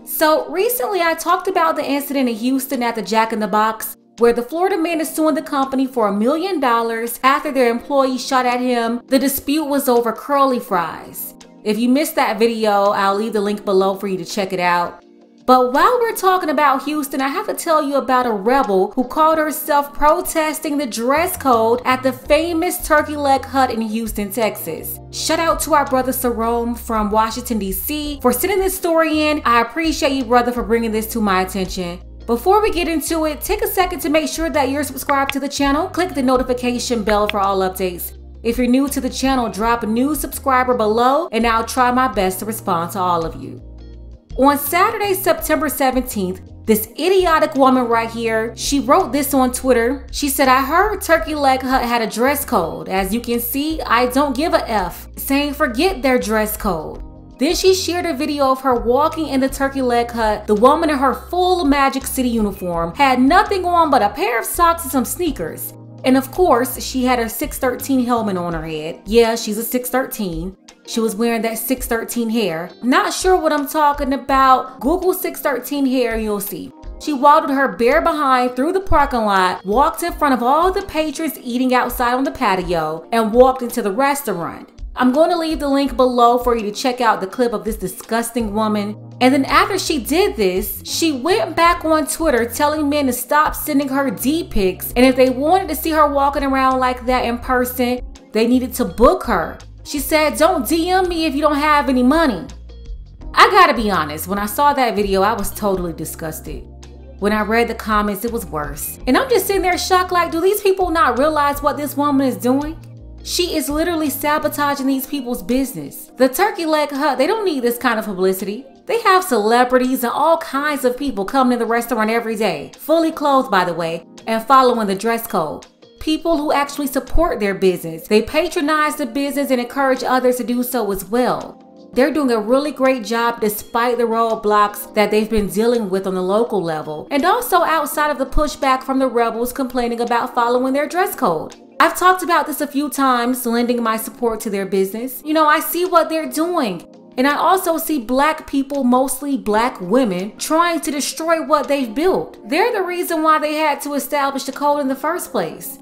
So recently I talked about the incident in Houston at the Jack in the Box, where the Florida man is suing the company for $1 million after their employee shot at him. The dispute was over curly fries. If you missed that video, I'll leave the link below for you to check it out. But while we're talking about Houston, I have to tell you about a rebel who called herself protesting the dress code at the famous turkey leg hut in Houston, Texas. Shout out to our brother Sarome from Washington, D.C. for sending this story in. I appreciate you, brother, for bringing this to my attention. Before we get into it, take a second to make sure that you're subscribed to the channel. Click the notification bell for all updates. If you're new to the channel, drop a new subscriber below and I'll try my best to respond to all of you. On Saturday, September 17th, this idiotic woman right here, she wrote this on Twitter. She said, "I heard Turkey Leg Hut had a dress code. As you can see, I don't give a F," saying forget their dress code. Then she shared a video of her walking in the Turkey Leg Hut. The woman in her full Magic City uniform had nothing on but a pair of socks and some sneakers. And of course, she had her 613 helmet on her head. Yeah, she's a 613. She was wearing that 613 hair. Not sure what I'm talking about? Google 613 hair and you'll see. She waddled her bare behind through the parking lot, walked in front of all the patrons eating outside on the patio, and walked into the restaurant. I'm going to leave the link below for you to check out the clip of this disgusting woman. And then after she did this, she went back on Twitter telling men to stop sending her D pics, and if they wanted to see her walking around like that in person, they needed to book her. She said, "Don't DM me if you don't have any money." I gotta be honest, when I saw that video, I was totally disgusted. When I read the comments, it was worse. And I'm just sitting there shocked like, do these people not realize what this woman is doing? She is literally sabotaging these people's business. The Turkey Leg Hut, they don't need this kind of publicity. They have celebrities and all kinds of people coming to the restaurant every day, fully clothed by the way, and following the dress code. People who actually support their business. They patronize the business and encourage others to do so as well. They're doing a really great job despite the roadblocks that they've been dealing with on the local level, and also outside of the pushback from the rebels complaining about following their dress code. I've talked about this a few times, lending my support to their business. You know, I see what they're doing. And I also see black people, mostly black women, trying to destroy what they've built. They're the reason why they had to establish the code in the first place.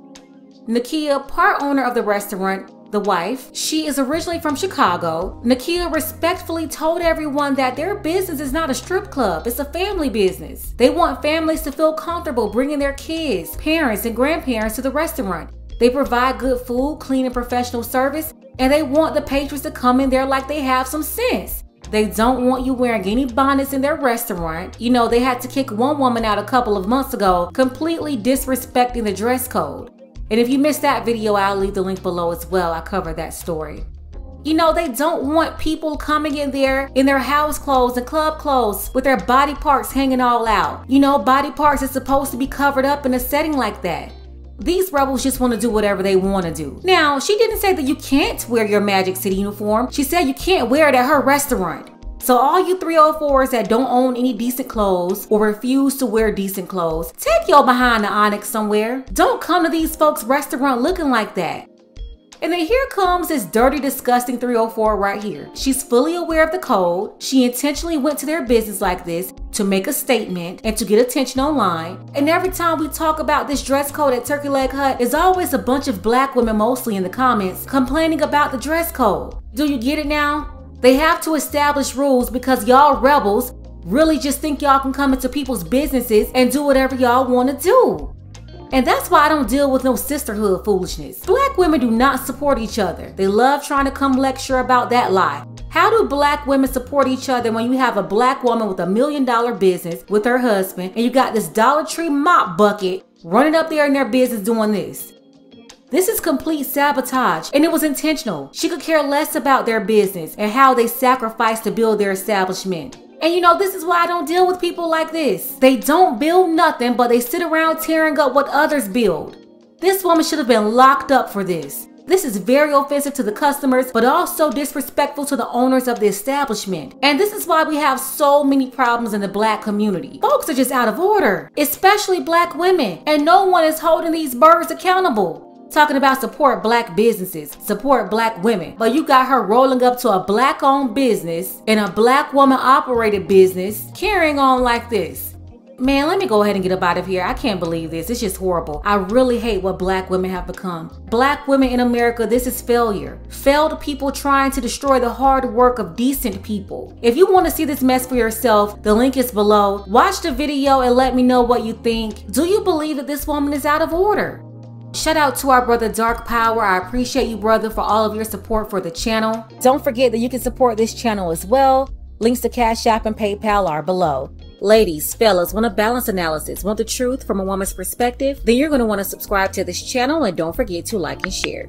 Nakia, part owner of the restaurant, the wife, she is originally from Chicago. Nakia respectfully told everyone that their business is not a strip club, it's a family business. They want families to feel comfortable bringing their kids, parents, and grandparents to the restaurant. They provide good food, clean and professional service, and they want the patrons to come in there like they have some sense. They don't want you wearing any bonnets in their restaurant. You know, they had to kick one woman out a couple of months ago, completely disrespecting the dress code. And if you missed that video, I'll leave the link below as well. I covered that story. You know, they don't want people coming in there in their house clothes and club clothes with their body parts hanging all out. You know, body parts are supposed to be covered up in a setting like that. These rebels just want to do whatever they want to do. Now, she didn't say that you can't wear your Magic City uniform. She said you can't wear it at her restaurant. So all you 304s that don't own any decent clothes or refuse to wear decent clothes, take your behind the Onyx somewhere. Don't come to these folks' restaurant looking like that. And then here comes this dirty, disgusting 304 right here. She's fully aware of the code. She intentionally went to their business like this to make a statement and to get attention online. And every time we talk about this dress code at Turkey Leg Hut, there's always a bunch of black women, mostly in the comments, complaining about the dress code. Do you get it now? They have to establish rules because y'all rebels really just think y'all can come into people's businesses and do whatever y'all want to do. And that's why I don't deal with no sisterhood foolishness. Black women do not support each other. They love trying to come lecture about that lie. How do black women support each other when you have a black woman with $1 million business with her husband and you got this Dollar Tree mop bucket running up there in their business doing this? This is complete sabotage, and it was intentional. She could care less about their business and how they sacrificed to build their establishment. And you know, this is why I don't deal with people like this. They don't build nothing, but they sit around tearing up what others build. This woman should have been locked up for this. This is very offensive to the customers, but also disrespectful to the owners of the establishment. And this is why we have so many problems in the black community. Folks are just out of order, especially black women, and no one is holding these birds accountable. talking about support black businesses, support black women. But you got her rolling up to a black-owned business and a black woman-operated business, carrying on like this. Man, let me go ahead and get up out of here. I can't believe this. It's just horrible. I really hate what black women have become. Black women in America, this is failure. Failed people trying to destroy the hard work of decent people. If you want to see this mess for yourself, the link is below. Watch the video and let me know what you think. Do you believe that this woman is out of order? Shout out to our brother Dark Power. I appreciate you, brother, for all of your support for the channel. Don't forget that you can support this channel as well. Links to Cash App and PayPal are below. Ladies, fellas, want a balanced analysis, want the truth from a woman's perspective? Then you're going to want to subscribe to this channel and don't forget to like and share.